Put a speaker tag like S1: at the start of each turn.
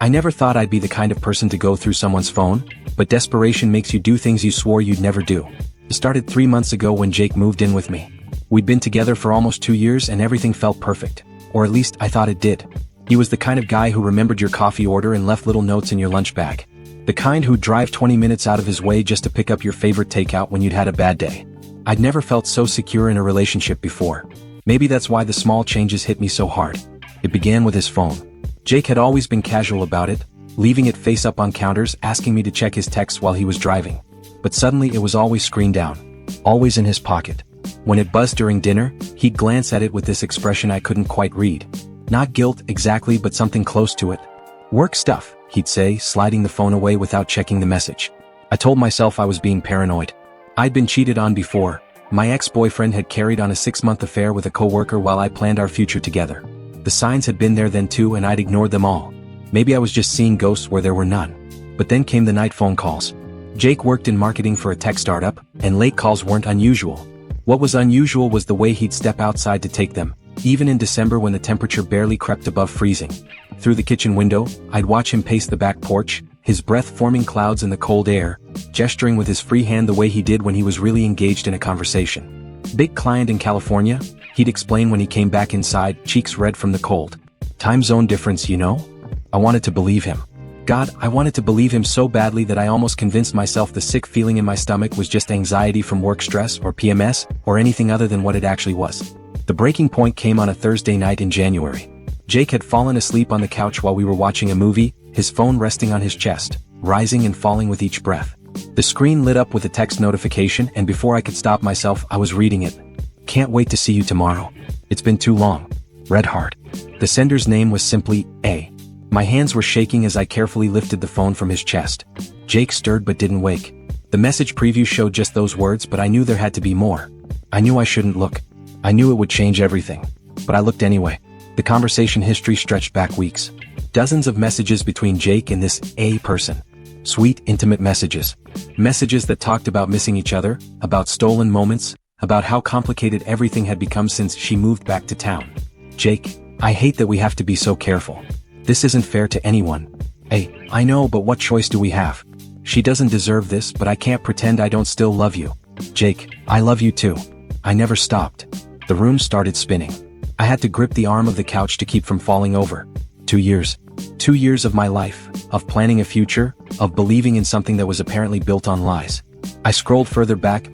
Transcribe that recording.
S1: I never thought I'd be the kind of person to go through someone's phone, but desperation makes you do things you swore you'd never do. It started 3 months ago when Jake moved in with me. We'd been together for almost 2 years and everything felt perfect. Or at least I thought it did. He was the kind of guy who remembered your coffee order and left little notes in your lunch bag. The kind who'd drive 20 minutes out of his way just to pick up your favorite takeout when you'd had a bad day. I'd never felt so secure in a relationship before. Maybe that's why the small changes hit me so hard. It began with his phone. Jake had always been casual about it, leaving it face up on counters, asking me to check his texts while he was driving. But suddenly it was always screened down. Always in his pocket. When it buzzed during dinner, he'd glance at it with this expression I couldn't quite read. Not guilt exactly, but something close to it. "Work stuff," he'd say, sliding the phone away without checking the message. I told myself I was being paranoid. I'd been cheated on before. My ex-boyfriend had carried on a 6-month affair with a coworker while I planned our future together. The signs had been there then too, and I'd ignored them all. Maybe I was just seeing ghosts where there were none. But then came the night phone calls. Jake worked in marketing for a tech startup, and late calls weren't unusual. What was unusual was the way he'd step outside to take them, even in December when the temperature barely crept above freezing. Through the kitchen window, I'd watch him pace the back porch, his breath forming clouds in the cold air, gesturing with his free hand the way he did when he was really engaged in a conversation. "Big client in California," he'd explain when he came back inside, cheeks red from the cold. "Time zone difference, you know?" I wanted to believe him. God, I wanted to believe him so badly that I almost convinced myself the sick feeling in my stomach was just anxiety from work stress or PMS or anything other than what it actually was. The breaking point came on a Thursday night in January. Jake had fallen asleep on the couch while we were watching a movie, his phone resting on his chest, rising and falling with each breath. The screen lit up with a text notification, and before I could stop myself, I was reading it. "Can't wait to see you tomorrow. It's been too long. Red heart." The sender's name was simply A. My hands were shaking as I carefully lifted the phone from his chest. Jake stirred but didn't wake. The message preview showed just those words, but I knew there had to be more. I knew I shouldn't look. I knew it would change everything. But I looked anyway. The conversation history stretched back weeks. Dozens of messages between Jake and this A person. Sweet, intimate messages. Messages that talked about missing each other, about stolen moments, about how complicated everything had become since she moved back to town. "Jake, I hate that we have to be so careful. This isn't fair to anyone. Hey, I know, but what choice do we have? She doesn't deserve this, but I can't pretend I don't still love you. Jake, I love you too." I never stopped. The room started spinning. I had to grip the arm of the couch to keep from falling over. 2 years. 2 years of my life, of planning a future, of believing in something that was apparently built on lies. I scrolled further back,